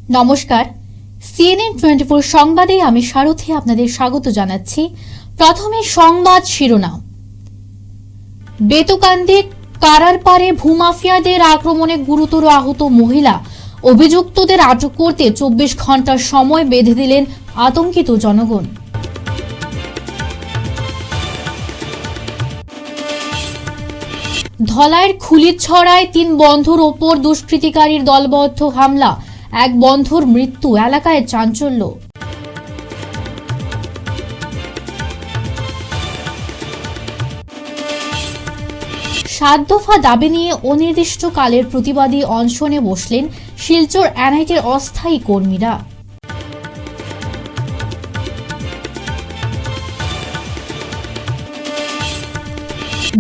নমস্কার, CNN 24 সংবাদে আমি সারথী আপনাদের স্বাগত জানাচ্ছি। প্রথমে সংবাদ শিরোনাম। বেতুকান্দি কারার পারে ভূমাফিয়াদের আক্রমণে গুরুতর আহত মহিলা, অভিযুক্তদের আটক করতে 24 ঘন্টার সময় বেঁধে দিলেন আতঙ্কিত জনগণ। ধলাইয়ের খুলিছড়ায় 3 বন্ধুর ওপর দুষ্কৃতিকারীর দলবদ্ধ হামলা, এক বন্ধুর মৃত্যু, এলাকায় চাঞ্চল্য। 7 দফা দাবি নিয়ে অনির্দিষ্টকালের প্রতিবাদী অনশনে বসলেন শিলচর এনআইটির অস্থায়ী কর্মীরা।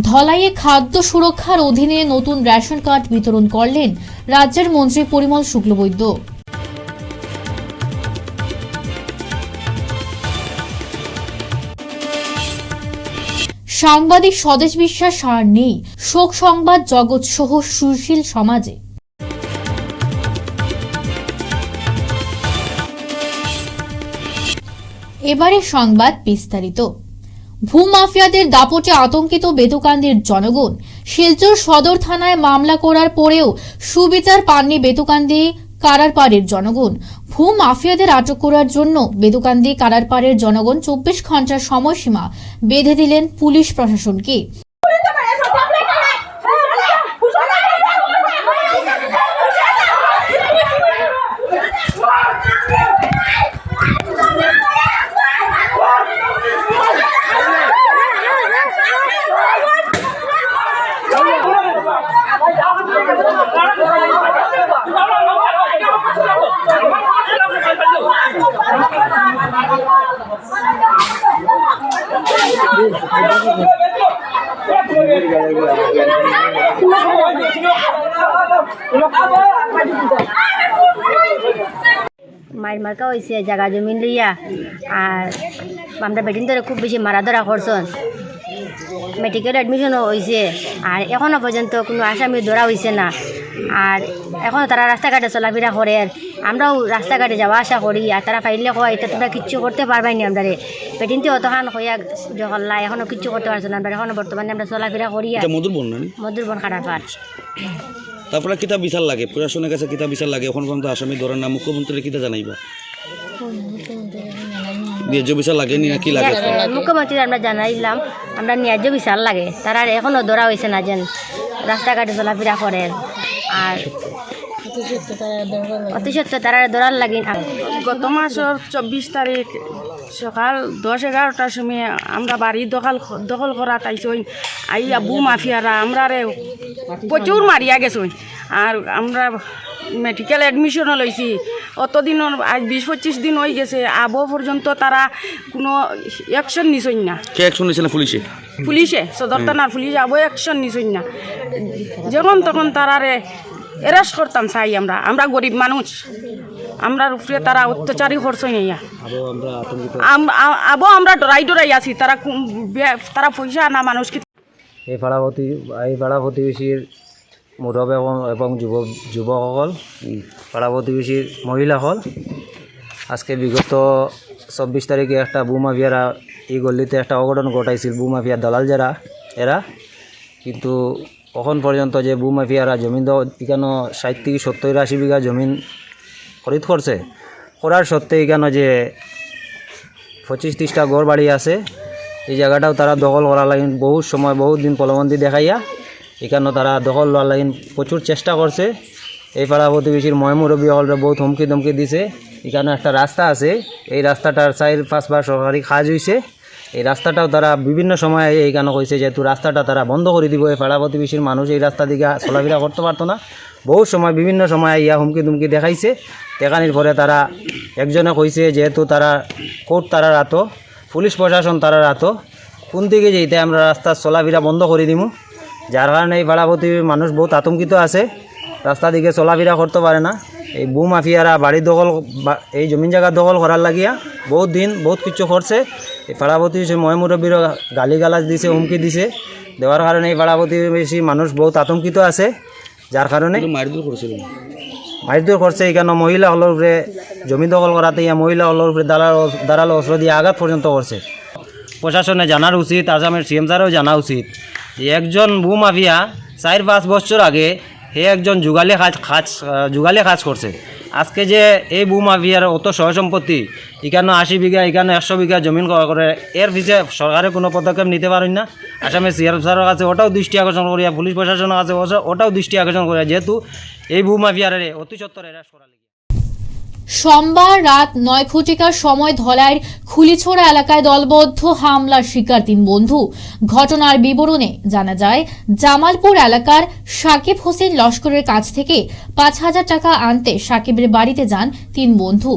ধলাইয়ে খাদ্য সুরক্ষার অধীনে নতুন রেশন কার্ড বিতরণ করলেন রাজ্যের মন্ত্রী পরিমল শুক্লবৈদ্য। সাংবাদিক স্বদেশ বিশ্বাস আর নেই, শোক সংবাদ জগৎ সহ সুশীল সমাজে। এবারে সংবাদ বিস্তারিত। ভূমাফিয়াদের দাপটে আতঙ্কিত বেতুকান্দির জনগণ। শিলচর সদর থানায় মামলা করার পরেও সুবিচার পাননি বেতুকান্দি কারারপাড়ের জনগণ। ভূমাফিয়াদের আটক করার জন্য বেতুকান্দি কারারপাড়ের জনগণ 24 ঘন্টার সময়সীমা বেঁধে দিলেন পুলিশ প্রশাসনকে। মার মার্কা হয়েছে জায়গা জমিন লইয়া, আর আমরা বেটিন ধরে খুব বেশি মারা ধরা করছেন। মেডিকেল অ্যাডমিশনও হয়েছে, আর এখনও পর্যন্ত কোনো আসামি ধরা হয়েছে না। আর এখনও তারা রাস্তাঘাটে চলাফেরা করে, আমরাও রাস্তাঘাটে যাওয়া আসা করি। আর তারা ফাইলে কয় এটা তোমরা কিচ্ছু করতে পারবাই না। আমরা পেটিনতে অতখান হইয়া জহল্লা এখনও কিচ্ছু করতে পারছো না। আমরা এখনও বর্তমানে আমরা চলাফেরা করি। মধুরবন কাটারপাড়। তারপরে কিতা বিচার লাগে, প্রশাসনের কাছে কিতা বিচার লাগে? এখন পর্যন্ত আসামি ধরেন না, মুখ্যমন্ত্রী কিতা জানাইবা? ন্যায্য বিচার লাগে না কি লাগে? মুখ্যমন্ত্রী আমরা জানাইলাম আমরা ন্যায্য বিচার লাগে। তারা এখনও ধরা হয়েছে না, যেন রাস্তাঘাটে চলাফেরা করে। আর অতি সত্য তারা ধরার লাগে। গত মাসের 24 তারিখ সকাল 10-11টার সময় আমরা বাড়ি দখল করা তাইছই। আইয়া ভূমাফিয়ারা আমরা প্রচুর মারিয়া গেছই। আর আমরা মেডিকেল অ্যাডমিশনও লইছি। অতদিনও আজ 20-25 দিন হয়ে গেছে, আবো পর্যন্ত তারা কোনো অ্যাকশন নিছই না। কে অ্যাকশন নিছে না? পুলিশে সদর থানার পুলিশ আবো অ্যাকশন নিছই না। যখন তখন তারারে এরেস্ট করতাম চাই। আমরা গরিব মানুষ, আমরার উপরে তারা অত্যাচারই করছে নিয়া। আমরা ডরাই আছি। তারা পয়সা আনা মানুষ। এই পাড়া প্রতিবেশীর মুরব এবং যুবকসকল, পাড়া প্রতিবেশীর মহিলাসকল আজকে বিগত 24 তারিখে একটা ভূমাফিয়ারা এই গল্লিতে একটা অঘটন ঘটাইছিল। ভূমাফিয়ার দালাল যারা এরা, কিন্তু এখন পর্যন্ত যে ভূমাফিয়ারা জমিন এখানে 60 থেকে 70-80 বিঘা জমিন খরিদ করছে, করার সত্ত্বে এখানে যে 25-30টা ঘর বাড়ি আছে, এই জায়গাটাও তারা দখল করার লাগে বহুত সময় বহুত দিন প্রলোভন দেখাইয়া এখানে তারা দখল লওয়ার লাগে প্রচুর চেষ্টা করছে। এই পাড়া প্রতিবেশীর ময়মুরব্বী হলরে বহুত হুমকি ধমকি দিছে। এখানে একটা রাস্তা আছে, এই রাস্তাটার 4-5 বার সরকারি কাজ হয়েছে। এই রাস্তাটাও তারা বিভিন্ন সময় এইখানে কইছে যেহেতু রাস্তাটা তারা বন্ধ করে দিব। এই পাড়া প্রতিবেশীর মানুষ এই রাস্তা দিকে চলাফেরা করতে পারতো না। বহু সময় বিভিন্ন সময় ইয়া হুমকি ধুমকি দেখাইছে। দেখানির পরে তারা একজনে কইছে যেহেতু তারা কোর্ট তারা রাতো, পুলিশ প্রশাসন তারা রাতো, কোন দিকে যেতে আমরা রাস্তা চলাফেরা বন্ধ করে দিমু। যার কারণে এই পাড়া প্রতিবেশীর মানুষ বহুত আতঙ্কিত আছে, রাস্তা দিকে চলাফেরা করতে পারে না। এই ভূমাফিয়ারা বাড়ি দখল এই জমিন জায়গা দখল করার লাগিয়া বহুত দিন বহুত কিছু করছে। এই পাড়া প্রতিবেশী ময়মুরব্বীরও গালিগালাজ দিছে, হুমকি দিছে। দেওয়ার কারণে এই পাড়া প্রতিবেশী মানুষ বহুত আতঙ্কিত আছে। যার কারণে মারধর করছে। এখানে মহিলা হলোর উপরে জমি দখল করাতে মহিলা হলোর উপরে দাঁড়ালো অস্ত্র দিয়ে আঘাত পর্যন্ত করছে। প্রশাসনে জানার উচিত, আসামের সিএম স্যারও জানা উচিত যে একজন ভূমাফিয়া 4-5 বছর আগে হে একজন যুগালে কাজ করছে। আজকে যে এই ভূমাফিয়ার অত সহ সম্পত্তি, এখানে 80 বিঘা, এখানে 100 বিঘা জমিন করে, এর পিছিয়ে সরকারের কোনো পদক্ষেপ নিতে পারেন না। আসামের সিএম স্যারের কাছে ওটাও দৃষ্টি আকর্ষণ করিয়া, পুলিশ প্রশাসনের কাছে ওটাও দৃষ্টি আকর্ষণ করিয়া, যেহেতু এই ভূমাফিয়ারে অতি সত্তর এরা সরা। সোমবার রাত 9 ঘটিকার সময় ধলাইয়ের খুলিছোড়া এলাকায় দলবদ্ধ হামলার শিকার 3 বন্ধু। ঘটনার বিবরণে জানা যায়, জামালপুর এলাকার সাকিব হোসেন লস্করের কাছ থেকে 5,000 টাকা আনতে সাকিবের বাড়িতে যান 3 বন্ধু।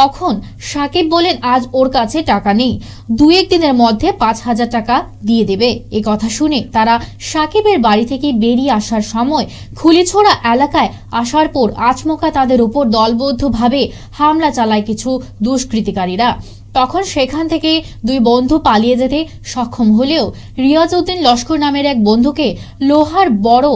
তখন সাকিব বলেন আজ ওর কাছে টাকা নেই, 2-1 দিনের মধ্যে 5,000 টাকা দিয়ে দেবে। এই কথা শুনে তারা সাকিবের বাড়ি থেকে বেরিয়ে আসার সময় খুলিছোড়া এলাকায় আসার পর আচমকা তাদের উপর দলবদ্ধভাবে হামলা চালায় কিছু দুষ্কৃতিকারীরা। তখন সেখান থেকে 2 বন্ধু পালিয়ে যেতে সক্ষম হলেও রিয়াজউদ্দিন লস্কর নামের এক বন্ধুকে লোহার বড়,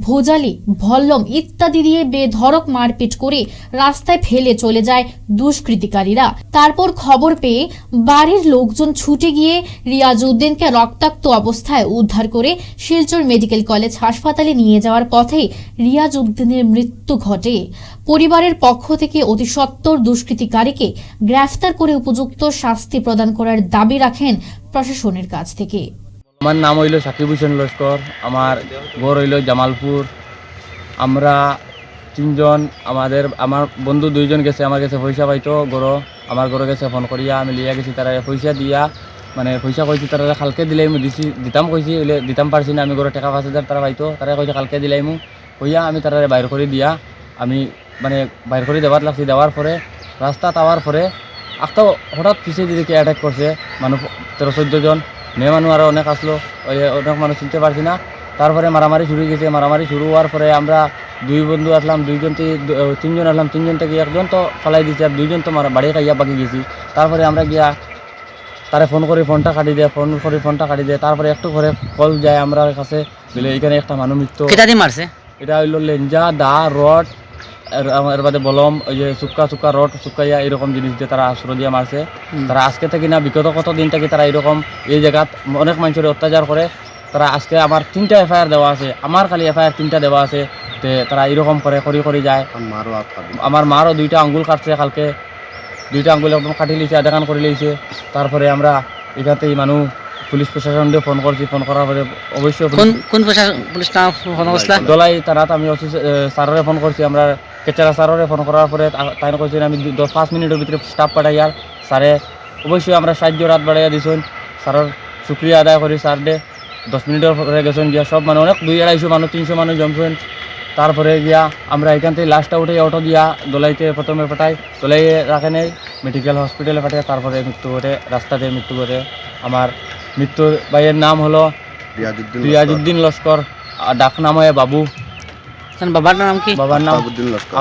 ভোজালি, ভল্লম ইত্যাদি দিয়ে বেধড়ক মারপিট করে রাস্তায় ফেলে চলে যায় দুষ্কৃতিকারীরা। তারপর খবর পেয়ে বাড়ির লোকজন ছুটে গিয়ে রিয়াজউদ্দিনকে রক্তাক্ত অবস্থায় উদ্ধার করে শিলচর মেডিকেল কলেজ হাসপাতালে নিয়ে যাওয়ার পথে রিয়াজউদ্দিনের মৃত্যু ঘটে। পরিবারের পক্ষ থেকে অতি সত্বর দুষ্কৃতিকারীকে গ্রেফতার করে উপযুক্ত শাস্তি প্রদান করার দাবি রাখেন প্রশাসনের কাছ থেকে। আমার নাম হইল সাকিব হোসেন লস্কর, আমার ঘর হইল জামালপুর। আমরা 3 জন, আমার বন্ধু 2 জন গেছে আমার কাছে পয়সা পাইতো আমার ঘরে গেছে ফোন করিয়া, আমি লিয়া গেছি। তারা পয়সা দিয়া পয়সা কইছি, তারা কালকে দিলাই দিতাম কইছি, দিতাম পারছি না। আমি ঘরে টাকা 5,000 তারা পাইতো, তারা কইছে কালকে দিলাইমু কইয়া আমি তারা বাইর করে দিয়া আমি বাইর করে দেওয়ার লাগছি। দেওয়ার পরে রাস্তা তাওয়ার পরে একটা হঠাৎ পিছিয়ে দিকে অ্যাটাক করছে মানুষ 13-14 জন, মেয়ে মানুষ আরও অনেক আসলো, অনেক মানুষ চিনতে পারছি না। তারপরে মারামারি শুরু হয়ে গেছে। মারামারি শুরু হওয়ার পরে আমরা 2 বন্ধু আসলাম, 3 জন আসলাম। 3 জন থেকে 1 জন তো ফালাই দিয়েছে, আর 2 জন তো বাড়ি খাইয়া বাকি গেছি। তারপরে আমরা গিয়া তারা ফোন করে ফোনটা কাটি দেয়। তারপরে একটু করে কল যায় আমরা কাছে, বলে এখানে একটা মানুষ মৃত্যু। মারছে এটা হইল লেঞ্জা, দা, রড, এর বাদে বলম, ওই যে চুক্কা রড চুক্কাইয়া এরকম জিনিস দিয়ে তারা আশ্রয় দিয়ে মারছে। তারা আজকে থেকে না বিগত কত দিন থেকে তারা এরকম এই জায়গাত অনেক মানুষের অত্যাচার করে। তারা আজকে আমার 3টা FIR দেওয়া আছে, আমার খালি FIR 3টা দেওয়া আছে। তে তারা এরকম করে যায়। আমার মারও 2টা আঙ্গুল কাটছে, কালকে 2টা আঙ্গুল একদম কাটি লিছে, আধাকান করে লিছে। তারপরে আমরা এখানে মানুষ পুলিশ প্রশাসন দিয়ে ফোন করছি। ফোন করার পরে অবশ্যই কোন পুলিশ ফোন করছিল? দলাই থানাত আমি স্যারের ফোন করছি, আমরা কেচারা স্যারের ফোন করার পরে তাই করছি আমি 5 মিনিটের ভিতরে স্টাফ পাঠাই। আর স্যারে অবশ্যই আমরা সাহায্য রাত বাড়াইয়া দিয়েছেন। স্যারের শুক্রিয়া আদায় করি। স্যার দে 10 মিনিটের পরে গেছেন গিয়া সব মানুষ অনেক 200-250 মানুষ 300 মানুষ জমছেন। তারপরে গিয়া আমরা এখান থেকে লাস্টটা উঠে অটো দিয়া দলাইতে প্রথমে পাঠাই, দলাইয়ে রাখে নেই মেডিকেল হসপিটালে পাঠাই। তারপরে মৃত্যু ঘটে, রাস্তাতে মৃত্যু ঘটে। আমার মৃত্যুর ভাইয়ের নাম হলো রিয়াজউদ্দিন লস্কর, ডাক নাম হয় বাবু। বাবার নাম কি? বাবার নাম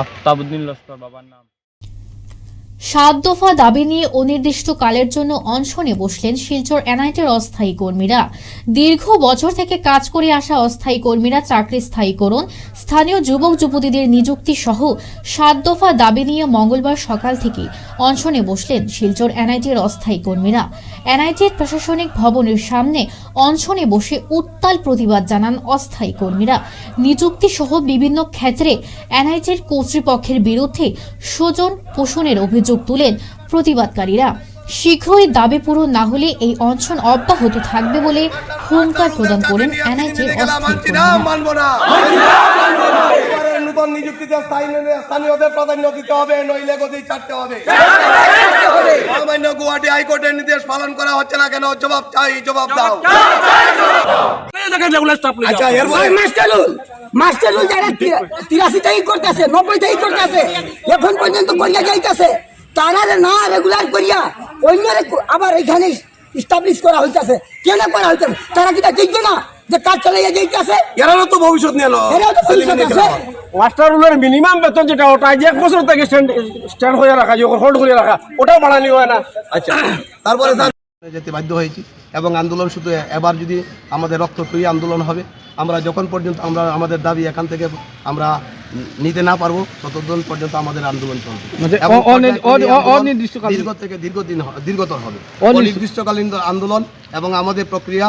আফতাবউদ্দিন লস্কর, বাবার নাম। 7 দফা দাবি নিয়ে অনির্দিষ্টকালের জন্য অনশনে বসলেন শিলচর NITর অস্থায়ী কর্মীরা। দীর্ঘ বছর থেকে কাজ করে আসা অস্থায়ী কর্মীরা চাকরি স্থায়ীকরণ, স্থানীয় যুবক যুবতীদের নিযুক্তি সহ 7 দফা দাবি নিয়ে মঙ্গলবার সকাল থেকে অনশনে বসলেন শিলচর NITর অস্থায়ী কর্মীরা। NITর প্রশাসনিক ভবনের সামনে অনশনে বসে উত্তাল প্রতিবাদ জানান অস্থায়ী কর্মীরা। নিযুক্তি সহ বিভিন্ন ক্ষেত্রে NITর কর্তৃপক্ষের বিরুদ্ধে স্বজন পোষণের অভিযোগ তুলেন প্রতিবাদকারীরা। শীঘ্রই দাবি পূরণ না হলে এই অনশন অব্যাহত থাকবে বলে হুঙ্কার প্রদান করেন NITর অস্থায়ী কর্মীরা। নতুন নিযুক্তিতে স্থানীয়দের প্রাধান্য দিতে হবে, নইলে গদি ছাড়তে হবে। সামান্য গুয়াহাটি হাইকোর্টের নির্দেশ পালন করা হচ্ছে না কেন? জবাব চাই, জবাব দাও। আচ্ছা, মাস্টারুল যারা 83 থেকে করতেছে, 90 থেকে করতেছে, এখন পর্যন্ত করিয়া যাইতেছে, তারা না রেগুলার করিয়া অন্যরে আবার এখানে স্টাবলিশ করা হইতেছে। কেন করা হইতেছে? তারা কি দেখবে না যে কাজ চালাইয়া যাইতেছে? এরাও তো ভবিষ্যৎ নিয়ে মাস্টারুলের মিনিমাম বেতন যেটা, ওটা 1 বছর থেকে স্ট্যান্ড হয়ে রাখা, হোল্ড করে রাখা, ওটাও বাড়ানি হয় না। আচ্ছা, তারপরে স্যার যেতে বাধ্য হয়েছি এবং আন্দোলন শুধু এবার যদি আমাদের রক্তক্ষয়ী আন্দোলন হবে। আমরা যখন পর্যন্ত আমাদের দাবি এখান থেকে আমরা নিতে না পারবো ততদিন পর্যন্ত আমাদের আন্দোলন চলবে মানে এবং অনির্দিষ্টকালীন- দীর্ঘ থেকে দীর্ঘতর হবে অনির্দিষ্টকালীন আন্দোলন এবং আমাদের প্রক্রিয়া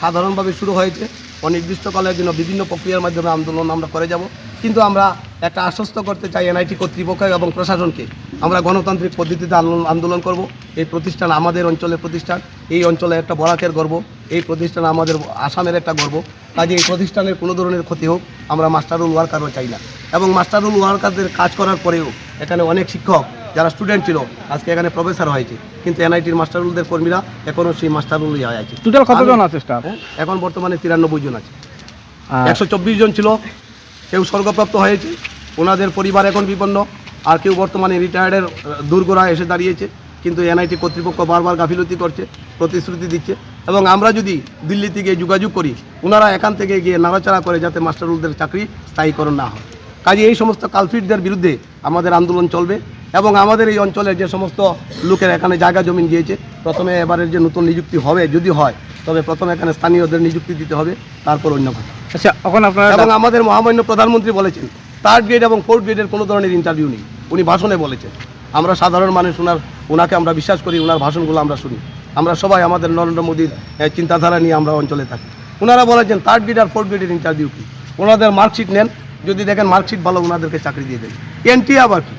সাধারণভাবে শুরু হয়েছে। অনির্দিষ্টকালের জন্য বিভিন্ন প্রক্রিয়ার মাধ্যমে আন্দোলন আমরা করে যাব, কিন্তু আমরা একটা আশ্বস্ত করতে চাই এনআইটি কর্তৃপক্ষ এবং প্রশাসনকে, আমরা গণতান্ত্রিক পদ্ধতিতে আন্দোলন করব। এই প্রতিষ্ঠান আমাদের অঞ্চলের প্রতিষ্ঠান, এই অঞ্চলে একটা বরাকের গর্ব, এই প্রতিষ্ঠান আমাদের আসামের একটা গর্ব। কাজে এই প্রতিষ্ঠানের কোনো ধরনের ক্ষতি হোক আমরা মাস্টারুল ওয়ার্কারও চাই না। এবং মাস্টারুল ওয়ার্কারদের কাজ করার পরেও এখানে অনেক শিক্ষক যারা স্টুডেন্ট ছিল আজকে এখানে প্রফেসর হয়েছে, কিন্তু এনআইটির মাস্টারুলদের কর্মীরা এখনও সেই মাস্টারুলই হয়ে আছে। টোটাল কতজন আছে স্টাফ? এখন বর্তমানে 93 জন আছে। 124 জন ছিল, কেউ স্বর্গপ্রাপ্ত হয়েছে, ওনাদের পরিবার এখন বিপন্ন, আর কেউ বর্তমানে রিটায়ার্ডের দুর্গরায় এসে দাঁড়িয়েছে। কিন্তু এনআইটি কর্তৃপক্ষ বারবার গাফিলতি করছে, প্রতিশ্রুতি দিচ্ছে, এবং আমরা যদি দিল্লি থেকে যোগাযোগ করি ওনারা এখান থেকে গিয়ে নাড়াচাড়া করে যাতে মাস্টারুলদের চাকরি স্থায়ীকরণ না হয়। কাজে এই সমস্ত কালফিটদের বিরুদ্ধে আমাদের আন্দোলন চলবে। এবং আমাদের এই অঞ্চলের যে সমস্ত লোকের এখানে জায়গা জমিন গিয়েছে, প্রথমে এবারের যে নতুন নিযুক্তি হবে যদি হয় তবে প্রথমে এখানে স্থানীয়দের নিযুক্তি দিতে হবে, তারপর অন্য কথা। আচ্ছা, এখন আপনারা এবং আমাদের মহামান্য প্রধানমন্ত্রী বলেছেন 3rd গ্রেড এবং 4th গ্রেডের কোনো ধরনের ইন্টারভিউ নেই, উনি ভাষণে বলেছেন। আমরা সাধারণ মানুষ ওনাকে আমরা বিশ্বাস করি, ওনার ভাষণগুলো আমরা শুনি। আমরা সবাই আমাদের নরেন্দ্র মোদীর চিন্তাধারা নিয়ে আমরা অঞ্চলে থাকি। ওনারা বলেছেন 3rd গ্রেড আর 4th গ্রেডের ইন্টারভিউ কি, ওনাদের মার্কশিট নেন, যদি দেখেন মার্কশিট ভালো ওনাদেরকে চাকরি দিয়ে দেন। এনটি আবার কি,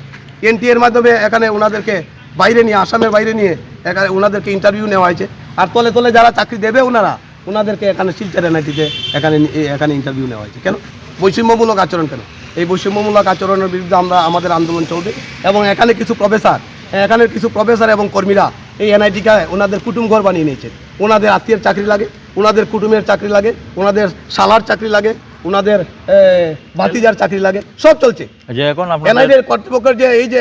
এনটি এর মাধ্যমে এখানে ওনাদেরকে বাইরে নিয়ে, আসামের বাইরে নিয়ে এখানে ওনাদেরকে ইন্টারভিউ নেওয়া হয়েছে, আর তলে তলে যারা চাকরি দেবে ওনাদেরকে এখানে শিলচর এনআইটিতে এখানে ইন্টারভিউ নেওয়া হয়েছে। কেন? বৈষম্যমূলক আচরণ। কেন? এই বৈষম্যমূলক আচরণের বিরুদ্ধে আমাদের আন্দোলন চলবে। এবং এখানে কিছু প্রফেসর এবং কর্মীরা এই এনআইটিকে ওনাদের কুটুম ঘর বানিয়ে নিয়েছে। ওনাদের আত্মীয়ের চাকরি লাগে, ওনাদের কুটুমের চাকরি লাগে, ওনাদের শালার চাকরি লাগে, ওনাদের ভাতিজার চাকরি লাগে, সব চলছে। এনআইটির কর্তৃপক্ষের যে এই যে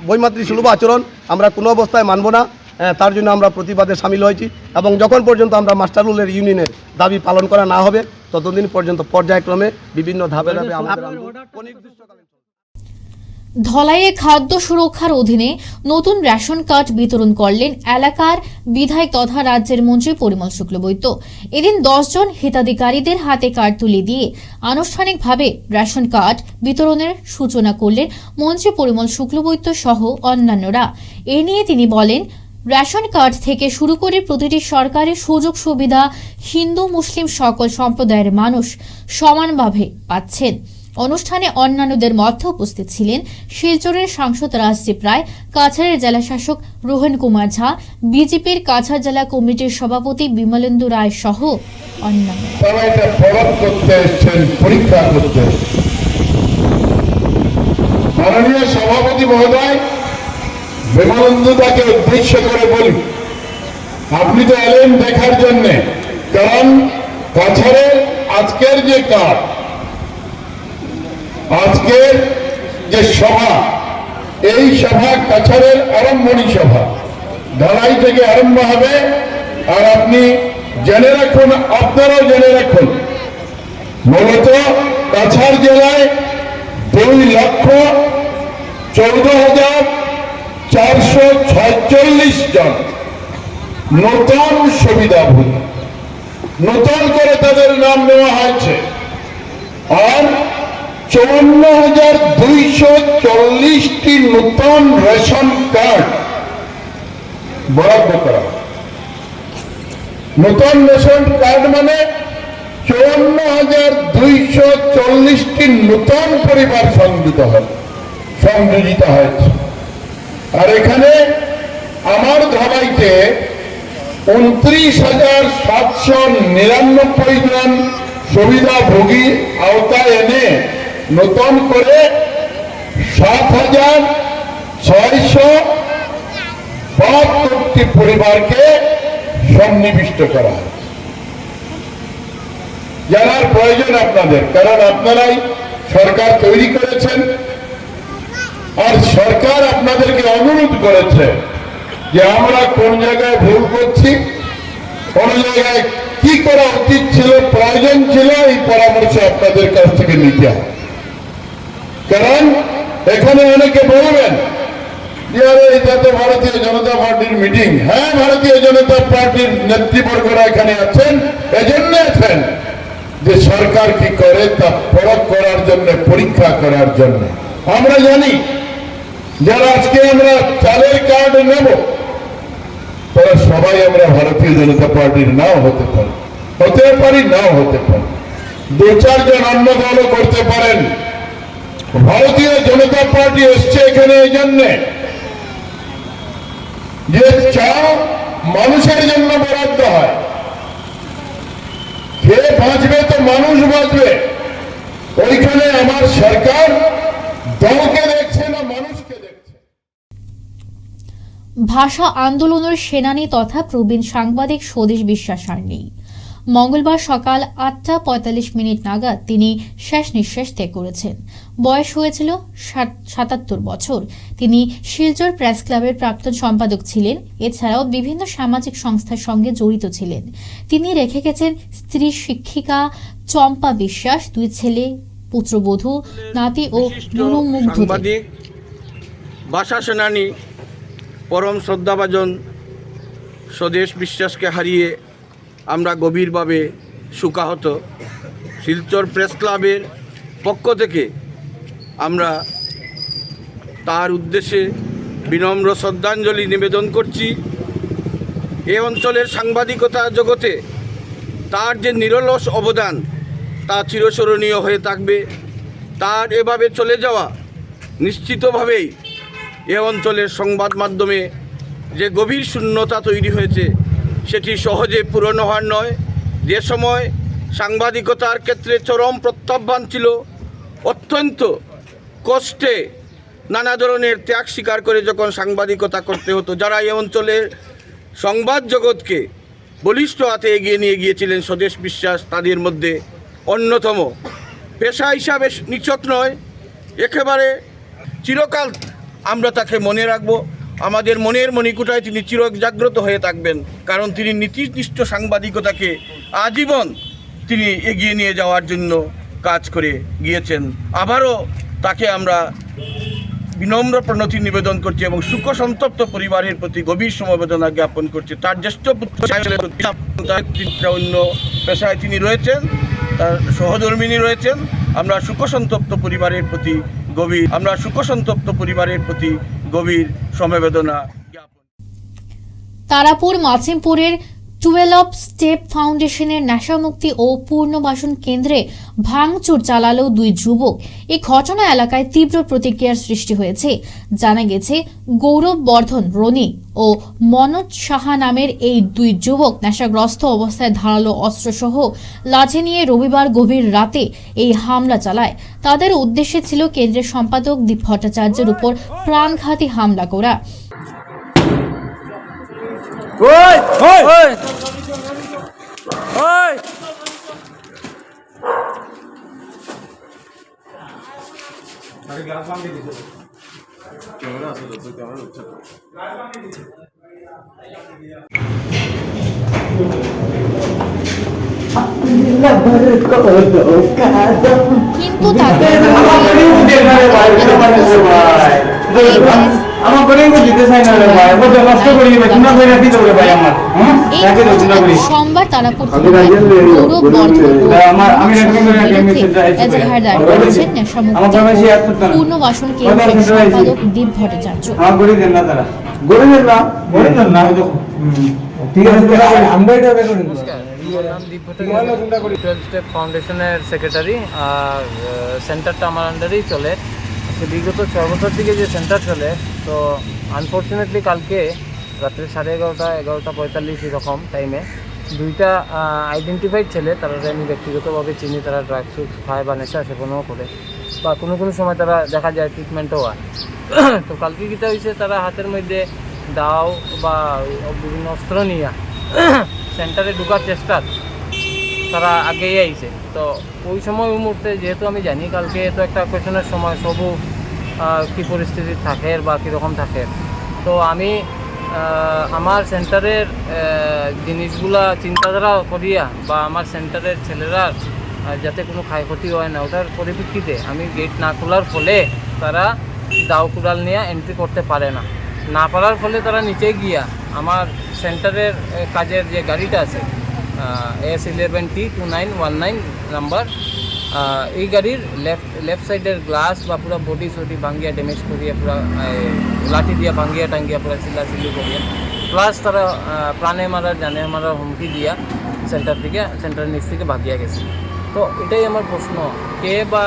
বৈমাতৃসুলভ আচরণ আমরা কোনো অবস্থায় মানব না, তার জন্য আমরা প্রতিবাদে সামিল হয়েছি। এবং যখন পর্যন্ত আমরা মাস্টারুলের ইউনিয়নের দাবি পালন করা না হবে ততদিন পর্যন্ত পর্যায়ক্রমে বিভিন্ন ধাপে ধাপে আমাদের অনির্দিষ্টকালীন। ধলাইয়ে খাদ্য সুরক্ষার অধীনে নতুন রেশন কার্ড বিতরণ করলেন এলাকার বিধায়ক তথা রাজ্যের মন্ত্রী পরিমল শুক্লবৈদ্য। এদিন 10 জন হিতাধিকারীদের হাতে কার্ড তুলে দিয়ে আনুষ্ঠানিকভাবে রেশন কার্ড বিতরণের সূচনা করলেন মন্ত্রী পরিমল শুক্লবৈদ্য সহ অন্যান্যরা। এ নিয়ে তিনি বলেন, রেশন কার্ড থেকে শুরু করে প্রতিটি সরকারি সুযোগ সুবিধা হিন্দু মুসলিম সকল সম্প্রদায়ের মানুষ সমানভাবে পাচ্ছেন। অনুষ্ঠানে অন্যান্যদের মধ্যে উপস্থিত ছিলেন শিলচরের সাংসদ রাজদীপ রায়, কাছাড়ের জেলাশাসক রোহন কুমার ঝা, বিজেপির কাছাড় জেলা কমিটির সভাপতি বিমলেন্দু রায় সহ অন্যান্য। তারা এটা পরখ করতে এসছেন, পরীক্ষা করতে। মাননীয় সভাপতি মহোদয়, বিমলেন্দুদাকে উদ্দেশ্য করে বলি, আপনি তো এলেন দেখার জন্যে, কারণ কাছাড়ের আজকের যে কাজ, আজকের যে সভা, এই সভা কাছাড়ের আরম্ভণী সভা, ধলাই থেকে আরম্ভ হবে। আর আপনি জেনে রাখুন, আপনারাও জেনে রাখুন, মূলত কাছাড় জেলায় 2,14,446 জন নতুন সুবিধাভোগী, নতুন করে তাদের নাম নেওয়া হয়েছে। আর 54,240টি নতুন রেশন কার্ড বরাদ্দ করা। নতুন রেশন কার্ড মানে 54,240টি নতুন পরিবার সংযোজিত হয়েছে। আর এখানে আমার ধলাইতে 29,799 জন সুবিধাভোগী আওতায় এনে নতুন করে 7,672টি পরিবারকে সন্নিবিষ্ট করা হয়। জানার প্রয়োজন আপনাদের, কারণ আপনারাই সরকার তৈরি করেছেন। আর সরকার আপনাদেরকে অনুরোধ করেছে যে আমরা কোন জায়গায় ভুল করছি, কোন জায়গায় কি করা উচিত ছিল, প্রয়োজন ছিল, এই পরামর্শ আপনাদের কাছ থেকে নিতে হবে। কারণ এখানে অনেকে বলবেন যে আরে এটা তো ভারতীয় জনতা পার্টির মিটিং। হ্যাঁ, ভারতীয় জনতা পার্টির নেতৃবর্গরা এখানে আছেন, এজন্য আছেন যে সরকার কি করে তা পরখ করার জন্য, পরীক্ষা করার জন্য। আমরা জানি যারা আজকে আমরা চালের কার্ড নেব তারা সবাই আমরা ভারতীয় জনতা পার্টির নাও হতে পারি নাও হতে পারি। 2-4 জন অন্য দলও করতে পারেন। ভারতীয় জনতা পার্টি এসছে এখানে এই জন্যে যে চাল মানুষের জন্য বরাদ্দ হয়। কে বাঁচবে তো মানুষ বাঁচবে। ওইখানে আমার সরকার দলকে দেখছে না, মানুষকে দেখছে। ভাষা আন্দোলনের সেনানী তথা প্রবীণ সাংবাদিক স্বদেশ বিশ্বাস আর নেই। মঙ্গলবার সকাল 8:45 নাগাদ তিনি শেষ নিঃশ্বাস ত্যাগ করেছেন। বয়স হয়েছিল 77 বছর। তিনি শিলচর প্রেস ক্লাবের প্রাক্তন সম্পাদক ছিলেন। এছাড়াও বিভিন্ন সামাজিক সংস্থার সঙ্গে জড়িত ছিলেন। তিনি রেখে গেছেন স্ত্রী শিক্ষিকা চম্পা বিশ্বাস, 2 ছেলে, পুত্রবধূ, নাতি ও গুরুমুগ্ধ। সাংবাদিক, ভাষা সেনানী, পরম শ্রদ্ধাভাজন স্বদেশ বিশ্বাসকে হারিয়ে আমরা গভীরভাবে শোকাহত। শিলচর প্রেস ক্লাবের পক্ষ থেকে আমরা তার উদ্দেশ্যে বিনম্র শ্রদ্ধাঞ্জলি নিবেদন করছি। এ অঞ্চলের সাংবাদিকতা জগতে তার যে নিরলস অবদান তা চিরস্মরণীয় হয়ে থাকবে। তার এভাবে চলে যাওয়া নিশ্চিতভাবেই এ অঞ্চলের সংবাদ মাধ্যমে যে গভীর শূন্যতা তৈরি হয়েছে সেটি সহজে পূরণ হওয়ার নয়। যে সময় সাংবাদিকতার ক্ষেত্রে চরম প্রত্যাহ্বান ছিল, অত্যন্ত কষ্টে নানা ধরনের ত্যাগ স্বীকার করে যখন সাংবাদিকতা করতে হতো, যারা এই অঞ্চলের সংবাদ জগৎকে বলিষ্ঠ হাতে এগিয়ে নিয়ে গিয়েছিলেন স্বদেশ বিশ্বাস তাদের মধ্যে অন্যতম। পেশা হিসাবে নিছক নয়, একেবারে চিরকাল আমরা তাকে মনে রাখব। আমাদের মনের মণিকুটায় তিনি চিরজাগ্রত হয়ে থাকবেন, কারণ তিনি নীতিনিষ্ঠ সাংবাদিকতাকে আজীবন তিনি এগিয়ে নিয়ে যাওয়ার জন্য কাজ করে গিয়েছেন। আবারও তাকে আমরা বিনম্র প্রণতি নিবেদন করছি এবং শোকসন্তপ্ত পরিবারের প্রতি গভীর সমবেদনা জ্ঞাপন করছি। তার জ্যেষ্ঠ পুত্র অন্য পেশায় তিনি রয়েছেন, তার সহধর্মিনী রয়েছেন। আমরা শোকসন্তপ্ত পরিবারের প্রতি গভীর সমবেদনা জ্ঞাপন। তারাপুর মাছিমপুরের 12 স্টেপ ফাউন্ডেশনের নেশামুক্তি ও পুনর্বাসন কেন্দ্রে ভাঙচুর চালালো 2 যুবক। এই ঘটনা এলাকায় তীব্র প্রতিক্রিয়ার সৃষ্টি হয়েছে। জানা গেছে গৌরব বর্ধন রনি ও মনোজ সাহা নামের এই 2 যুবক নেশাগ্রস্ত অবস্থায় ধারালো অস্ত্রসহ লাঠি নিয়ে রবিবার গভীর রাতে এই হামলা চালায়। তাদের উদ্দেশ্যে ছিল কেন্দ্রের সম্পাদক দীপ ভট্টাচার্যের উপর প্রাণঘাতী হামলা করা। কিন্তু তাদের সোমবার তারাপুর গৌরব বর্ধন এজাহার দায়ের করেছেন নেশামুক্তি পুনর্বাসন কেন্দ্রের সম্পাদক দীপ ভট্টাচার্য। স্টেপ ফাউন্ডেশনের সেক্রেটারি, আর সেন্টারটা আমার আন্ডারেই চলে। বিগত 6 বছর থেকে যে সেন্টার চলে, তো আনফর্চুনেটলি কালকে রাত্রে 11:30 11:45 এরকম টাইমে 2টা আইডেন্টিফাইড ছেলে, তারা আমি ব্যক্তিগতভাবে চিনি, তারা ড্রাগস খায় বা নেশা সেবনও করে, বা কোনো সময় তারা দেখা যায় ট্রিটমেন্টও হয়। তো কালকে কীটা হয়েছে, তারা হাতের মধ্যে দাও বা বিভিন্ন অস্ত্র নিয়ে সেন্টারে ঢুকার চেষ্টা তারা আগেই আইছে। তো ওই সময় ওই মুহূর্তে যেহেতু আমি জানি কালকে তো একটা কোয়েশনের সময় সবু কী পরিস্থিতি থাকে বা কীরকম থাকে, তো আমি আমার সেন্টারের জিনিসগুলা চিন্তাধারা করিয়া বা আমার সেন্টারের ছেলেরা যাতে কোনো ক্ষয়ক্ষতি হয় না, ওটার পরিপ্রেক্ষিতে আমি গেট না খোলার ফলে তারা দাও কুড়াল নিয়ে এন্ট্রি করতে পারে না পারার ফলে তারা নিচে গিয়া আমার সেন্টারের কাজের যে গাড়িটা আছে S11T2919 নাম্বার। এই গাড়ির লেফট সাইডের গ্লাস বা পুরো বডি সডি ভাঙ্গিয়া ড্যামেজ করিয়া পুরা লাঠি দিয়া ভাঙ্গিয়া টাঙ্গিয়া পুরা চিল্লি করিয়া, প্লাস তারা প্রাণে মারার জানে মারার হুমকি দিয়া সেন্টার নিচ থেকে ভাগিয়া গেছে। তো এটাই আমার প্রশ্ন, কে বা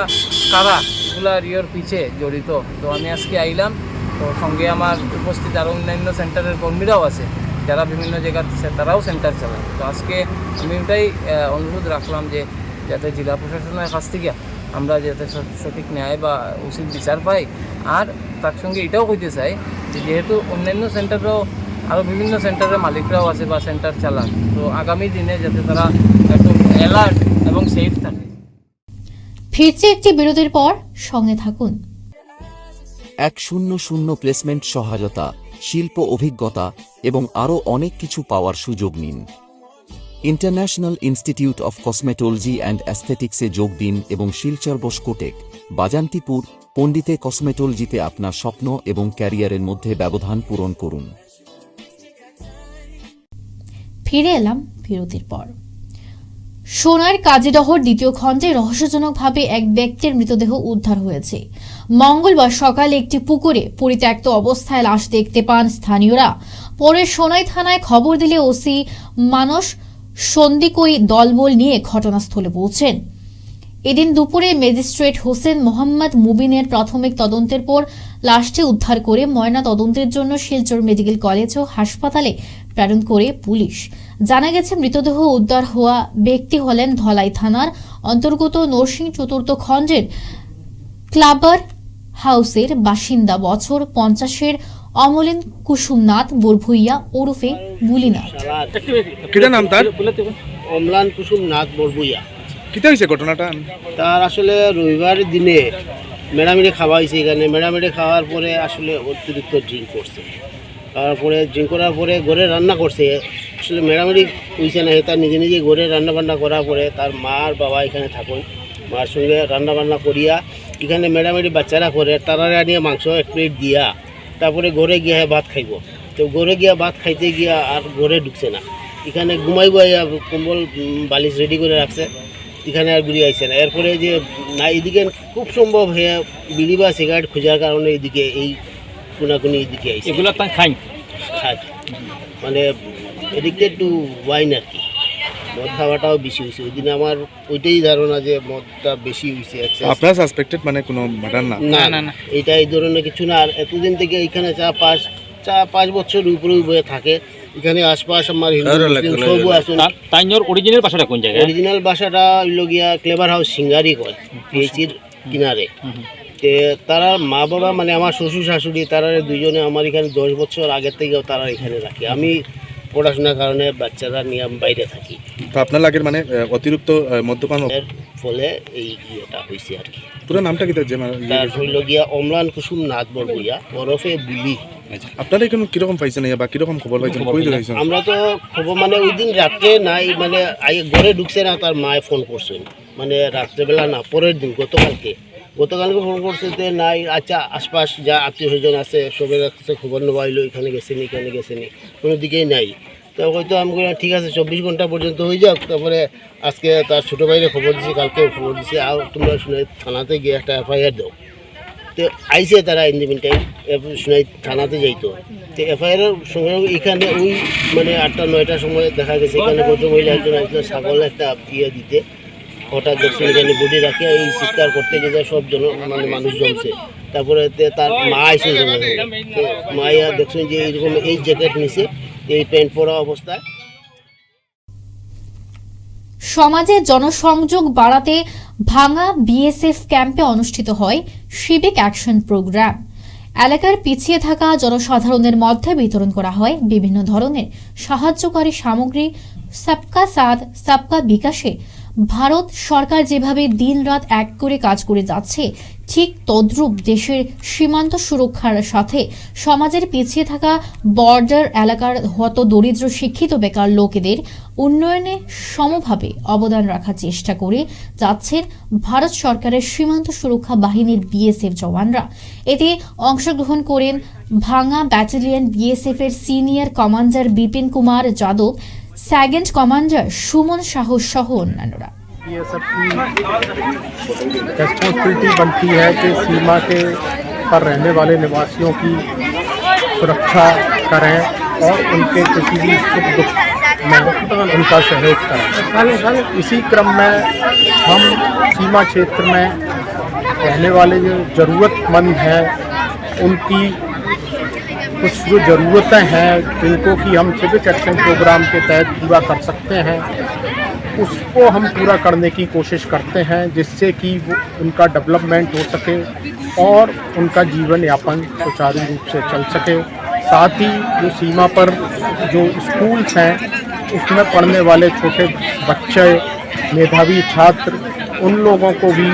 কারা এগুলা রিওর পিছে জড়িত। তো আমি আজকে আইলাম, তো সঙ্গে আমার উপস্থিত আরও অন্যান্য সেন্টারের কর্মীরাও আছে যারা বিভিন্ন জায়গায় তারাও সেন্টার চালায়। তো আজকে আমি ওটাই অনুরোধ রাখলাম যে যাতে জেলা প্রশাসনের কাছ থেকে আমরা যাতে সঠিক ন্যায় বা উচিত বিচার পাই। আর তার সঙ্গে এটাও কইতে চাই যে যেহেতু অন্যান্য সেন্টারও আরও বিভিন্ন সেন্টারের মালিকরাও আছে বা সেন্টার চালান, তো আগামী দিনে যাতে তারা একটু অ্যালার্ট এবং সেফ থাকে। ফিরছে একটি বিরতির পর, সঙ্গে থাকুন। 100 প্লেসমেন্ট সহায়তা, শিল্প অভিজ্ঞতা এবং আরও অনেক কিছু পাওয়ার সুযোগ নিন। International institute of cosmetology and অ্যাস্থেটিক্সে যোগ দিন এবং শিলচর বসকোটেক, বাজান্তিপুর, পণ্ডিতে কসমেটোলজিতে আপনার স্বপ্ন এবং ক্যারিয়ারের মধ্যে ব্যবধান পূরণ করুন। ফিরে এলাম বিরতির পর। সোনার কাজীডহর দ্বিতীয় খণ্ডে রহস্যজনকভাবে এক ব্যক্তির মৃতদেহ উদ্ধার হয়েছে। মঙ্গলবার সকালে একটি পুকুরে পরিত্যক্ত অবস্থায় লাশ দেখতে পান স্থানীয়রা। পরে সোনাই থানায় খবর দিলে ওসি মানস সন্দিকই দলবল নিয়ে ঘটনাস্থলে পৌঁছেন। এদিন দুপুরে ম্যাজিস্ট্রেট হোসেন মোহাম্মদ মুবিনের প্রাথমিক তদন্তের পর লাশটি উদ্ধার করে ময়না তদন্তের জন্য শিলচর মেডিকেল কলেজ ও হাসপাতালে প্রেরণ করে পুলিশ। জানা গেছে মৃতদেহ উদ্ধার হওয়া ব্যক্তি হলেন ধলাই থানার অন্তর্গত নরসিং চতুর্থ খণ্ডের ক্লাবার হাউসের বাসিন্দা, বছর 50-এর অমলেন কুসুমনাথ বরভুইয়া ওরফে বুলিনাথ। কিটা নাম তার? অমলান কুসুমনাথ বরভুইয়া। কিটা হয়েছে ঘটনাটা? তার আসলে রবিবার দিনে মেড়ামেড়ি খাওয়া হয়েছে এখানে। মেড়ামেড়ি খাওয়ার পরে আসলে অতিরিক্ত ড্রিঙ্ক করছে। তারপরে ড্রিঙ্ক করার পরে ঘরে রান্না করছে। আসলে মেড়ামেড়ি হয়েছে না, তার নিজে নিজে ঘরে রান্না বান্না করার পরে তার মা আর বাবা এখানে থাকুন, মার সঙ্গে রান্না বান্না করিয়া এখানে মেড়ামেড়ি বাচ্চারা করে তারা নিয়ে মাংস এক প্লেট দিয়া তারপরে ঘরে গিয়া ভাত খাইব। তো ঘরে গিয়া ভাত খাইতে গিয়া আর ঘরে ঢুকছে না, এখানে ঘুমাইব, কম্বল বালিশ রেডি করে রাখছে, এখানে আর ঘুরে আইসে না। এরপরে যে না এদিকে খুব সম্ভব হয়ে বিড়ি বা সিগারেট খোঁজার কারণে এদিকে এই কোনাকুনি এদিকে আইসে। এগুলো খাই খায় মানে এদিকে টু ওয়াইন আর কি, মদ খাওয়াটাও বেশি হয়েছে। ওই দিন আমার ওইটাই ধারণা যে মদটা বেশি হয়েছে। আপনার সাসপেক্টেড মানে কোনো ম্যাটার না? না না, এটা এই ধরনের কিছু না। আর এতদিন থেকে এখানে 4-5 বছর উপরে বয়ে থাকে এখানে আশপাশ আমার হিন্দু আছে। অরিজিনাল বাসাটা কোন জায়গায়? অরিজিনাল বাসাটা হইল গিয়া ক্লেভার হাউস সিঙ্গারি কয়, পিএইচির কিনারে। তে তারা মা বাবা মানে আমার শ্বশুর শাশুড়ি তারা দুইজনে আমার এখানে 10 বছর আগের থেকেও তারা এখানে রাখি। আমি পড়াশোনার কারণে বাচ্চারা নিয়ে আমি বাইরে থাকি। তো আপনার লাগে মানে অতিরিক্ত মদ্যপান এর ফলে এই ইয়েটা হয়েছে আর কি। পুরো নামটা কি তার? তার হইল গিয়া অমলান কুসুমনাথ বরভুইয়া ওরফে বুলি। আপনারা এখানে কিরকম পাইছেন বা কিরকম খবর পাইছেন? আমরা তো খবর মানে ওই দিন রাত্রে নাই, মানে ঘরে ঢুকছে না, তার মায়ে ফোন করছেন, মানে রাত্রেবেলা না, পরের দিন গতকালকে ফোন করছে যে নাই। আচ্ছা আশপাশ যা আত্মীয় স্বজন আছে সবের কাছে খবর নেওয়া হইলো, এখানে গেছেনি কোনো দিকেই নাই। তো হয়তো আমি বললাম ঠিক আছে 24 ঘন্টা পর্যন্ত হয়ে যাক। তারপরে আজকে তার ছোটো ভাইরে খবর দিছি, কালকেও খবর দিছি, আর তোমরা শুনে থানাতে গিয়ে একটা এফআইআর দাও। তো আইসে তারা ইন দি মিন টাইম শুনে থানাতে যাইতো। তো এফআইআরের সঙ্গে এখানে ওই মানে 8টা-9টার সময় দেখা গেছে এখানে ভদ্রমহিলা একজন আসলে ছাগল একটা ইয়ে দিতে, হঠাৎ দেখছে এখানে বডি রাখিয়া এই চিৎকার করতে গিয়ে সব মানে মানুষ জমছে। তারপরে তার মা আইসে মাইয়া দেখছেন যে এইরকম এই জ্যাকেট নিছে, এই প্যান্ট পরা অবস্থায়। সমাজে জনসংযোগ বাড়াতে ভাঙা বিএসএফ ক্যাম্পে অনুষ্ঠিত হয় সিভিক অ্যাকশন প্রোগ্রাম। এলাকার পিছিয়ে থাকা জনসাধারণের মধ্যে বিতরণ করা হয় বিভিন্ন ধরনের সাহায্যকারী সামগ্রী। সবকা সাথ সবকা বিকাশে ভারত সরকার যেভাবে দিনরাত এক করে কাজ করে যাচ্ছে, ঠিক তদ্রূপ দেশের সীমান্ত সুরক্ষার সাথে সমাজের পিছিয়ে থাকা বর্ডার এলাকার হত দরিদ্র শিক্ষিত বেকার লোকেদের উন্নয়নে সমভাবে অবদান রাখার চেষ্টা করে যাচ্ছেন ভারত সরকারের সীমান্ত সুরক্ষা বাহিনীর বিএসএফ জওয়ানরা। এতে অংশগ্রহণ করেন ভাঙা ব্যাটালিয়ন বিএসএফ এর senior commander Bipin Kumar Yadav, second commander Suman Sahu সহ অন্যান্যরা। ये सबकी रिस्पॉन्सिबिलिटी बनती है कि सीमा के पर रहने वाले निवासियों की सुरक्षा करें और उनके किसी भी सुख दुख में उनका सहयोग करें। इसी क्रम में हम सीमा क्षेत्र में रहने वाले जो ज़रूरतमंद हैं उनकी कुछ जो ज़रूरतें हैं जिनको कि हम सिविक एक्शन प्रोग्राम के तहत पूरा कर सकते हैं उसको हम पूरा करने की कोशिश करते हैं, जिससे कि उनका डेवलपमेंट हो सके और उनका जीवन यापन सुचारू रूप से चल सके। साथ ही जो सीमा पर जो स्कूल्स हैं उसमें पढ़ने वाले छोटे बच्चे, मेधावी छात्र, उन लोगों को भी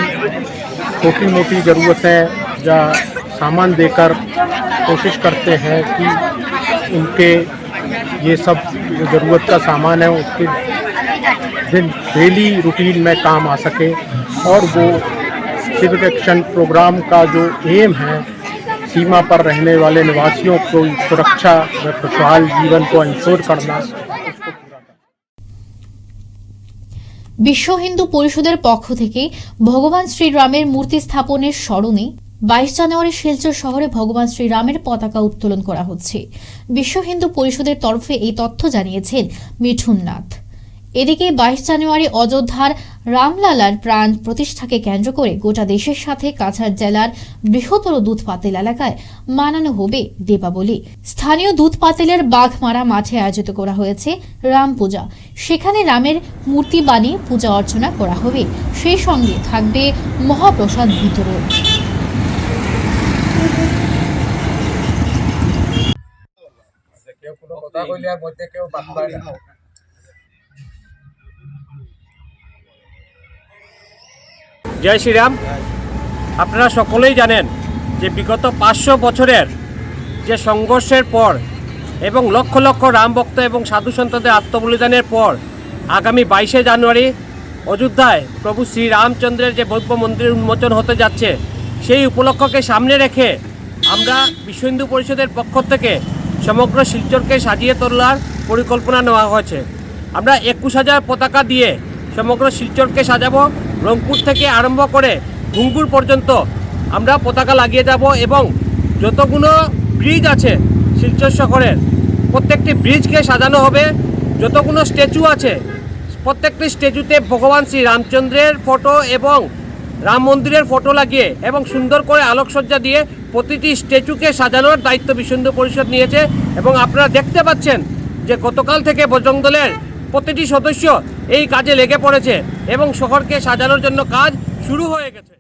छोटी मोटी ज़रूरतें या सामान देकर कोशिश करते हैं कि उनके ये सब जो ज़रूरत का सामान है उसके डेली रूटीन में काम आ सके और वो सिविक एक्शन प्रोग्राम का जो एम है सीमा पर रहने वाले निवासियों को सुरक्षा व खुशहाल जीवन को इंश्योर करना। বিশ্ব হিন্দু পরিষদের পক্ষ থেকে ভগবান শ্রীরামের মূর্তি স্থাপনের স্মরণে 22 জানুয়ারি শিলচর শহরে ভগবান শ্রীরামের পতাকা উত্তোলন করা হচ্ছে। বিশ্ব হিন্দু পরিষদের তরফে এই তথ্য জানিয়েছেন মিঠুন নাথ। এদিকে 22 জানুয়ারি অযোধ্যার রামলালার প্রাণ প্রতিষ্ঠাকে কেন্দ্র করে গোটা দেশের সাথে কাছাড় জেলার বৃহত্তর দুধ পাতিল এলাকায় মানানো হবে দীপাবলি। স্থানীয় দুধ পাতিলের বাঘমারা মাঠে আয়োজিত করা হয়েছে রাম পূজা। সেখানে রামের মূর্তি বানিয়ে পূজা অর্চনা করা হবে, সেই সঙ্গে থাকবে মহাপ্রসাদ বিতরণ। জয় শ্রীরাম। আপনারা সকলেই জানেন যে বিগত 500 বছরের যে সংঘর্ষের পর এবং লক্ষ লক্ষ রাম ভক্ত এবং সাধু সন্তদের আত্মবলিদানের পর আগামী 22শে জানুয়ারি অযোধ্যায় প্রভু শ্রীরামচন্দ্রের যে ভব্য মন্দির উন্মোচন হতে যাচ্ছে, সেই উপলক্ষকে সামনে রেখে আমরা বিশ্ব হিন্দু পরিষদের পক্ষ থেকে সমগ্র শিলচরকে সাজিয়ে তোলার পরিকল্পনা নেওয়া হয়েছে। আমরা 21,000 পতাকা দিয়ে সমগ্র শিলচরকে সাজাবো। রংপুর থেকে আরম্ভ করে ঘুঙ্গুর পর্যন্ত আমরা পতাকা লাগিয়ে যাব এবং যতগুলো ব্রিজ আছে শিলচর শহরের প্রত্যেকটি ব্রিজকে সাজানো হবে। যতগুলো স্ট্যাচু আছে প্রত্যেকটি স্ট্যাচুতে ভগবান শ্রী রামচন্দ্রের ফটো এবং রাম মন্দিরের ফটো লাগিয়ে এবং সুন্দর করে আলোকসজ্জা দিয়ে প্রতিটি স্ট্যাচুকে সাজানোর দায়িত্ব বিশ্ব হিন্দু পরিষদ নিয়েছে। এবং আপনারা দেখতে পাচ্ছেন যে গতকাল থেকে বজরং দলের প্রতিটি সদস্য এই কাজে লেগে পড়েছে এবং শহরকে সাজানোর জন্য কাজ শুরু হয়ে গেছে।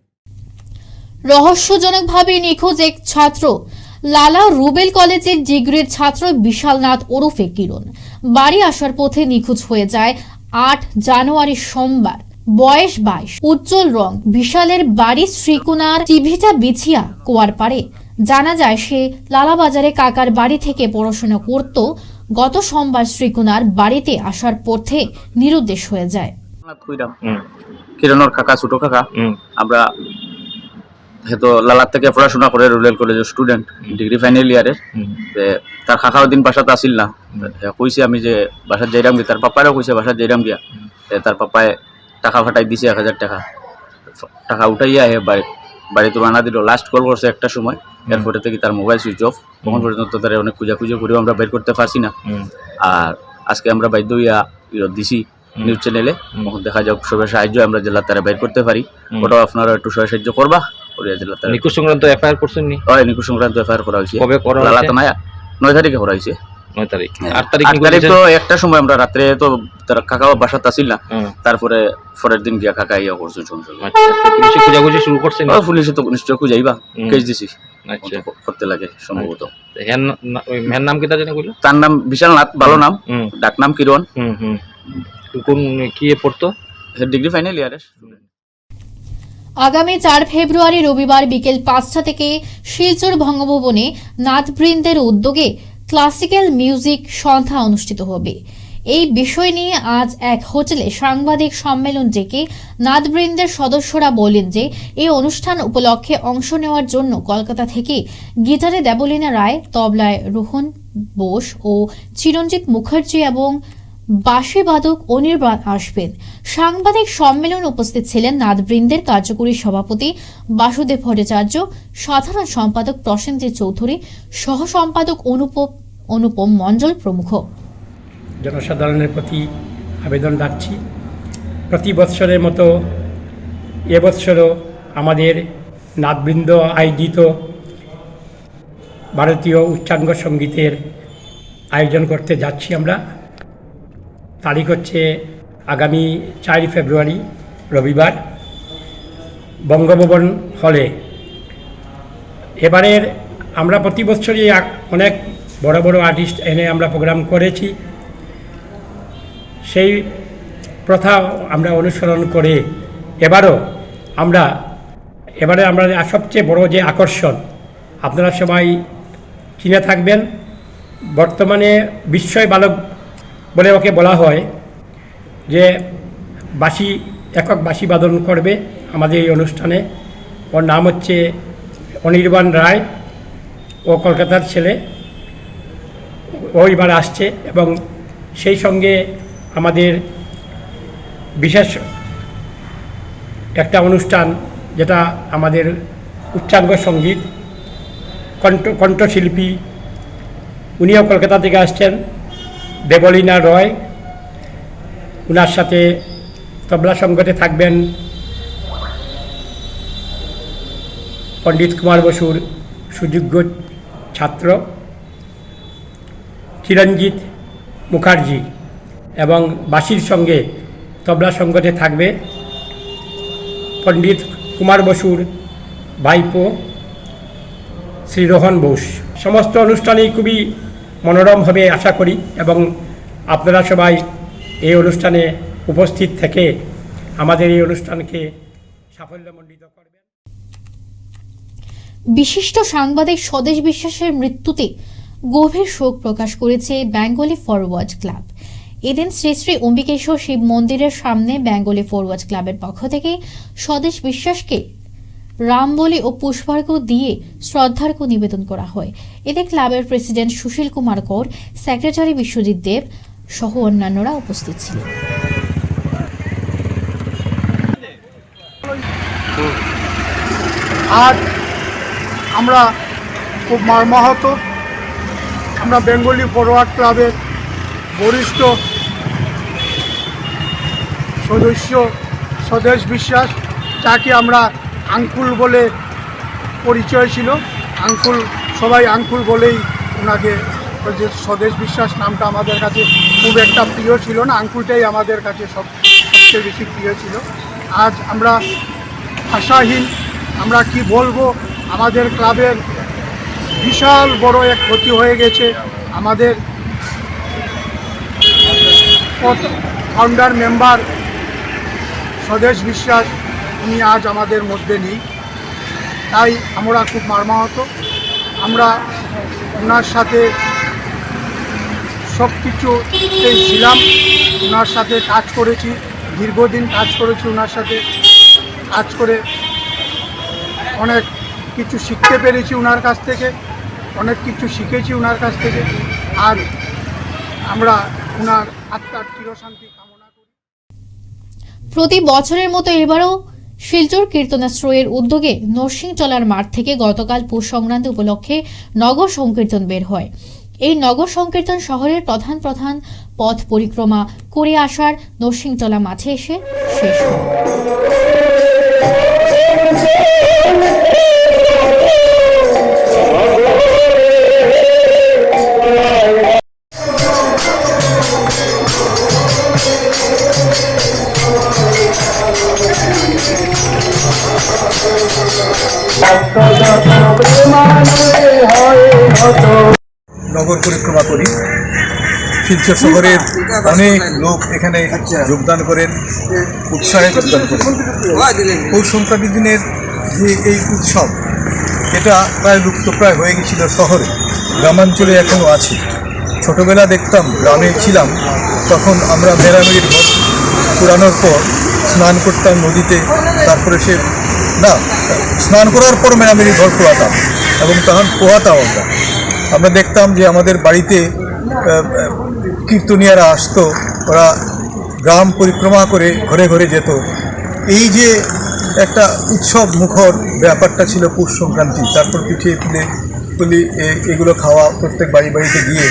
রহস্যজনকভাবে নিখোঁজ এক ছাত্র। লালা রুবেল কলেজের ডিগ্রির ছাত্র বিশাল নাথ ওরফে কিরণ বাড়ি আসার পথে নিখোঁজ হয়ে যায় 8 জানুয়ারি সোমবার। বয়স 22, উজ্জ্বল রং। বিশালের বাড়ি শ্রীকুনার টিভিটা বিছিয়া কুয়ার পাড়ে। জানা যায় সে লালাবাজারে কাকার বাড়ি থেকে পড়াশোনা করত। গত সোমবার শ্রীকুনার বাড়িতে আসার পথে নিরুদ্দেশ হয়ে যায়। কিরণের কাকা, ছোট কাকা, আমরা হয়তো লালার থেকে পড়াশোনা করে রুরাল কলেজের স্টুডেন্ট, ডিগ্রি ফাইনাল ইয়ারের। তার কাকাও দিন বাসাতে আসিল না, কইছে আমি যে বাসার যাইরাম গিয়া, তার পাপারও কইছে বাসার যাইরাম গিয়া। তার পাপায় টাকা ফাটাই দিছে 1000 টাকা। টাকা উঠাইয়া বাড়িতে রানা দিল। লাস্ট কল করছে একটা সময়, এরপরে থেকে তার মোবাইল সুইচ অফ। তখন পর্যন্ত তারা অনেক খুঁজে করেও আমরা বের করতে পারছি না। আর আজকে আমরা বাধ্য হইয়া দিছি নিউজ চ্যানেলে। তখন দেখা যাক সবের সাহায্য আমরা জেলা তারা বের করতে পারি। ওটাও আপনারা একটু সাহায্য করবা। নিখোঁজ সংক্রান্ত এফআইআর করছেন নি? হয়, নিখোঁজ সংক্রান্ত এফআইআর করা হয়েছে। কবে করা হয়েছে? লালা 9 তারিখে করা হয়েছে। 9 তারিখ। 8 তারিখ তো একটা সময় আমরা রাত্রে তো তার কাকাও বাসাতে আসিল না। তারপরে পরের দিন গিয়া কাকা ইয়া করছে সংসদ। পুলিশে খোঁজাখুঁজি শুরু করছেন? পুলিশে তো নিশ্চয় খুঁজাইবা, কেস দিছি। আচ্ছা, করতে লাগে সম্ভবত। এর নাম কি তা জানা কইলো? তার নাম বিশাল নাথ, ভালো নাম। ডাক নাম কিরণ। কোন কি পড়তো? ডিগ্রি ফাইনাল ইয়ারে। আগামী 4 ফেব্রুয়ারি রবিবার বিকেল 5টা থেকে শিলচর বঙ্গভবনে নাথবৃন্দের উদ্যোগে ক্লাসিক্যাল মিউজিক সন্ধ্যা অনুষ্ঠিত হবে। এই বিষয় নিয়ে আজ এক হোটেলে সাংবাদিক সম্মেলন ডেকে নাথবৃন্দের সদস্যরা বলেন যে এই অনুষ্ঠান উপলক্ষে অংশ নেওয়ার জন্য কলকাতা থেকে গিটারে দেবলীনা রায়, তবলায় রোহন বোস ও চিরঞ্জিত মুখার্জি এবং বাঁশি বাদক অনির্বাণ আসবেন। সাংবাদিক সম্মেলন উপস্থিত ছিলেন নাথবৃন্দের কার্যকরী সভাপতি বাসুদেব ভট্টাচার্য, সাধারণ সম্পাদক প্রসেনজিৎ চৌধুরী, সহ সম্পাদক অনুপম মণ্ডল প্রমুখ। জনসাধারণের প্রতি আবেদন রাখছি, প্রতি বৎসরের মতো এবৎসরও আমাদের নাথবৃন্দ আয়োজিত ভারতীয় উচ্চাঙ্গ সঙ্গীতের আয়োজন করতে যাচ্ছি আমরা। তারিখ হচ্ছে আগামী 4 ফেব্রুয়ারি রবিবার, বঙ্গভবন হলে। এবারের আমরা প্রতি বছরই অনেক বড় বড় আর্টিস্ট এনে আমরা প্রোগ্রাম করেছি। সেই প্রথা আমরা অনুসরণ করে এবারে আমরা সবচেয়ে বড় যে আকর্ষণ, আপনারা সবাই চিনে থাকবেন, বর্তমানে বিস্ময় বালক বলে ওকে বলা হয়, যে একক বাঁশি বাদন করবে আমাদের এই অনুষ্ঠানে। ওর নাম হচ্ছে অনির্বাণ রায়, ও কলকাতার ছেলে, ও এবার আসছে। এবং সেই সঙ্গে আমাদের বিশেষ একটা অনুষ্ঠান, যেটা আমাদের উচ্চাঙ্গ সঙ্গীত, কণ্ঠশিল্পী, উনিও কলকাতা থেকে আসছেন, দেবলীনা রয়। ওনার সাথে তবলা সঙ্গতে থাকবেন পণ্ডিত কুমার বসুর সুযোগ্য ছাত্র চিরঞ্জিত মুখার্জি, এবং বাঁশির সঙ্গে তবলা সঙ্গতে থাকবে পণ্ডিত কুমার বসুর ভাইপো শ্রী রোহন বোস। সমস্ত অনুষ্ঠানেই খুবই মনোরম হবে আশা করি, এবং আপনারা সবাই এই অনুষ্ঠানে উপস্থিত থেকে আমাদের এই অনুষ্ঠানকে সাফল্যমণ্ডিত করবেন। বিশিষ্ট সাংবাদিক স্বদেশ বিশ্বাসের মৃত্যুতে গভীর শোক প্রকাশ করেছে বেঙ্গলি ফরওয়ার্ড ক্লাব। এদিন শ্রী শ্রী অম্বিকেশ্বর শিব মন্দিরের সামনে বেঙ্গলি ফরওয়ার্ড ক্লাবের পক্ষ থেকে স্বদেশ বিশ্বাসকে রামবলি ও পুষ্পার্ঘ দিয়ে শ্রদ্ধার্ঘ নিবেদন করা হয়। এতে ক্লাবের প্রেসিডেন্ট সুশীল কুমার কর, সেক্রেটারি বিশ্বজিৎ দেব সহ অন্যান্যরা উপস্থিত ছিলেন। আজ আমরা খুব মর্মাহত। আমরা বেঙ্গলি ফরওয়ার্ড ক্লাবের বরিষ্ঠ সদস্য স্বদেশ বিশ্বাস, যাকে আমরা আঙ্কুল বলে পরিচয় ছিল, আঙ্কুল, সবাই আঙ্কুল বলেই ওনাকে, যে স্বদেশ বিশ্বাস নামটা আমাদের কাছে খুব একটা প্রিয় ছিল না, আঙ্কুলটাই আমাদের কাছে সবচেয়ে বেশি প্রিয় ছিল। আজ আমরা ভাষাহীন, আমরা কি বলবো। আমাদের ক্লাবের বিশাল বড় এক ক্ষতি হয়ে গেছে। আমাদের ফাউন্ডার মেম্বার স্বদেশ বিশ্বাস, উনি আজ আমাদের মধ্যে নেই, তাই আমরা খুব মর্মাহত। আমরা ওনার সাথে সব কিছুতেই ছিলাম, ওনার সাথে কাজ করেছি, দীর্ঘদিন কাজ করেছি ওনার সাথে কাজ করে, অনেক কিছু শিখতে পেরেছি ওনার কাছ থেকে, অনেক কিছু শিখেছি ওনার কাছ থেকে। আর আমরা ওনার আত্মার চিরশান্তি কামনা করি। প্রতি বছরের মতো এবারও শিলচর কীর্তনাশ্রয়ের উদ্যোগে নরসিংচলার মাঠ থেকে গতকাল পৌষ সংক্রান্তি উপলক্ষে নগর সংকীর্তন বের হয়। এই নগর সংকীর্তন শহরের প্রধান প্রধান পথ পরিক্রমা করে আসার নরসিংচলা মাঠে এসে শেষ হয়। নগর পরিক্রমা করি। শিলচর শহরের অনেক লোক এখানে যোগদান করেন, উৎসাহে যোগদান করেন। পৌষ সংক্রান্তির দিনের যে এই উৎসব, এটা প্রায় লুপ্তপ্রায় হয়ে গেছিল শহরে, গ্রামাঞ্চলে এখনও আছে। ছোটোবেলা দেখতাম, গ্রামে ছিলাম তখন আমরা মেরামের পুরানোর পর স্নান করতাম নদীতে, তারপরে স্নান করার পর মেরামেরি ঘর পোহাতাম, এবং তখন পোহাতাম আমরা দেখতাম যে আমাদের বাড়িতে কীর্তনিয়ারা আসতো, ওরা গ্রাম পরিক্রমা করে ঘরে ঘরে যেত। এই যে একটা উৎসব মুখর ব্যাপারটা ছিল পৌষ সংক্রান্তি, তারপর পিঠে পুলি এগুলো খাওয়া প্রত্যেক বাড়ি বাড়িতে গিয়ে,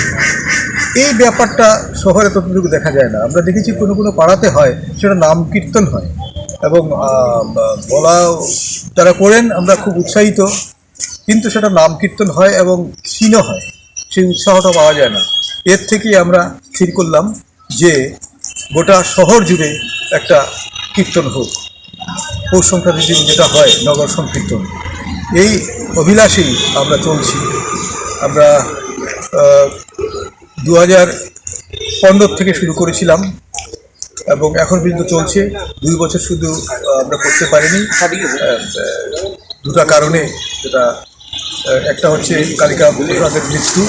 এই ব্যাপারটা শহরে ততটুকু দেখা যায় না। আমরা দেখেছি কোনো কোনো পাড়াতে হয়, সেটা নাম কীর্তন হয় এবং বলা যারা করেন আমরা খুব উৎসাহিত, কিন্তু সেটা নাম কীর্তন হয় এবং ক্ষীণ হয়, সেই উৎসাহটা পাওয়া যায় না। এর থেকেই আমরা স্থির করলাম যে গোটা শহর জুড়ে একটা কীর্তন হোক, পৌষ সংক্রান্তির দিন যেটা হয় নগর সংকীর্তন, এই অভিলাষেই আমরা চলছি। আমরা 2015 থেকে শুরু করেছিলাম এবং এখন পর্যন্ত চলছে। 2 বছর শুধু আমরা করতে পারিনি দুটা কারণে, যেটা একটা হচ্ছে কালিকা প্রসাদের মৃত্যু,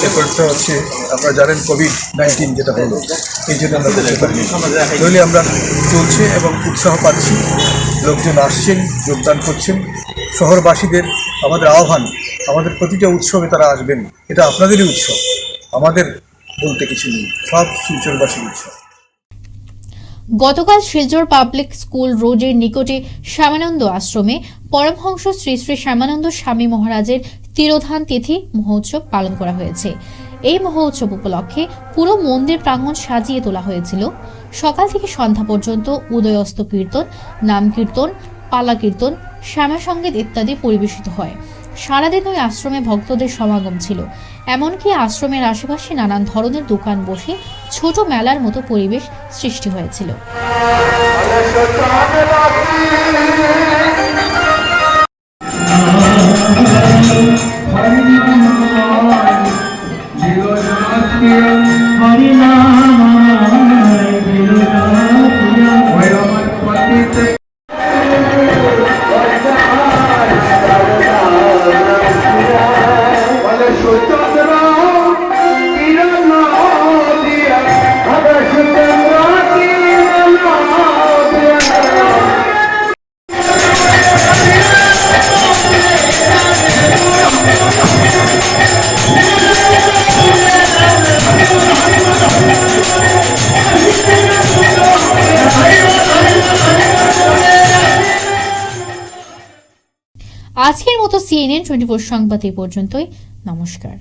এরপরটা হচ্ছে আপনারা জানেন COVID-19 যেটা হলো, এই জন্য আমরা করতে পারিনি। তাহলে আমরা চলছে এবং উৎসাহ পাচ্ছি, লোকজন আসছেন, যোগদান করছেন। শহরবাসীদের আমাদের আহ্বান, আমাদের প্রতিটা উৎসবে তারা আসবেন, এটা আপনাদেরই উৎসব, আমাদের বলতে কিছু নেই, সব শিলচরবাসীর উৎসব। গতকাল শিলচর পাবলিক স্কুল রোডের নিকটে শ্যামানন্দ আশ্রমে পরমহংস শ্রী শ্রী শ্যামানন্দ স্বামী মহারাজের তিরোধান তিথি মহোৎসব পালন করা হয়েছে। এই মহোৎসব উপলক্ষে পুরো মন্দির প্রাঙ্গণ সাজিয়ে তোলা হয়েছিল। সকাল থেকে সন্ধ্যা পর্যন্ত উদয়স্ত কীর্তন, নাম কীর্তন, পালা কীর্তন, শ্যামা সঙ্গীত ইত্যাদি পরিবেশিত হয়। সারাদিন ওই আশ্রমে ভক্তদের সমাগম ছিল। এমনকি আশ্রমের আশেপাশে নানান ধরনের দোকান বসে ছোট মেলার মতো পরিবেশ সৃষ্টি হয়েছিল। আজকের মতো CNN 24 সংবাদ এই পর্যন্তই। নমস্কার।